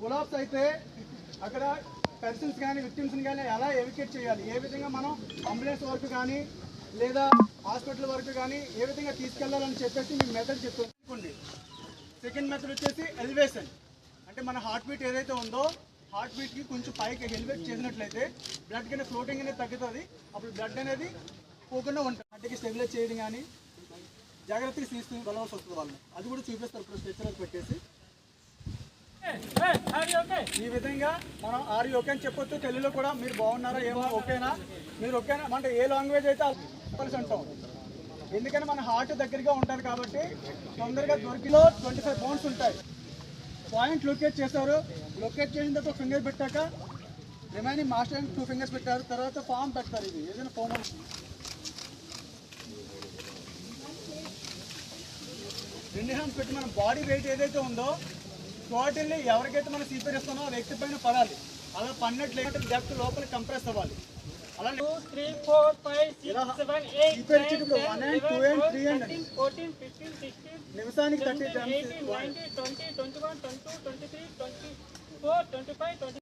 పులాప్స్ అయితే అక్కడ పర్సన్స్ కానీ విక్టిమ్స్ని కానీ ఎలా ఎవికేట్ చేయాలి, ఏ విధంగా మనం అంబులెన్స్ వరకు కానీ లేదా హాస్పిటల్ వరకు కానీ ఏ విధంగా తీసుకెళ్లాలని చెప్పేసి మీ మెథడ్ చెప్తుంది. సెకండ్ మెథడ్ వచ్చేసి ఎలివేషన్. అంటే మన హార్ట్ బీట్ ఏదైతే ఉందో హార్ట్ బీట్కి కొంచెం పైకి ఎలివేట్ చేసినట్లయితే బ్లడ్ కానీ ఫ్లోటింగ్ అనేది తగ్గుతుంది. అప్పుడు బ్లడ్ అనేది పోకుండా ఉంటుంది. హార్ట్కి స్టెబిలైజ్ చేయడం కానీ జాగ్రత్తగా తీసుకుని వెళ్ళవలసి వస్తుంది వాళ్ళని. అది కూడా చూపిస్తారు ఇప్పుడు స్ట్రెచర్ పెట్టేసి. ఈ విధంగా మనం ఆర్ యూ ఓకే అని చెప్పొచ్చు. తెలుగులో కూడా మీరు బాగున్నారా, ఏమో ఓకేనా, మీరు ఓకేనా అంటే ఏ లాంగ్వేజ్ అయితే కలిసి అంటాం. ఎందుకని మన హార్ట్ దగ్గరగా ఉంటుంది కాబట్టి తొందరగా దొరికిలో 25 pounds ఉంటాయి. పాయింట్ లొకేట్ చేశారు. లొకేట్ చేసిన తర్వాత ఫింగర్ పెట్టాక రిమైనింగ్ మాస్టర్ 2 fingers పెట్టారు. తర్వాత ఫామ్ పెడతారు. ఇది ఏదైనా ఫామ్ 2 hands పెట్టి మన బాడీ వెయిట్ ఏదైతే ఉందో టోటల్లీ ఎవరికైతే మనం సిపిఆర్ ఇస్తామో ఆ వ్యక్తి పైన పడాలి. అలా పడినట్లయితే డెప్త్ లోపల కంప్రెస్ అవ్వాలి. అలా 2, 3, 4, 5, 6, 7, 8, 9, 10, 11, 12, 13, 14, 15, 16 నిమిషానికి 30 times 18, 19, 20, 21, 22, 23, 24, 25, 26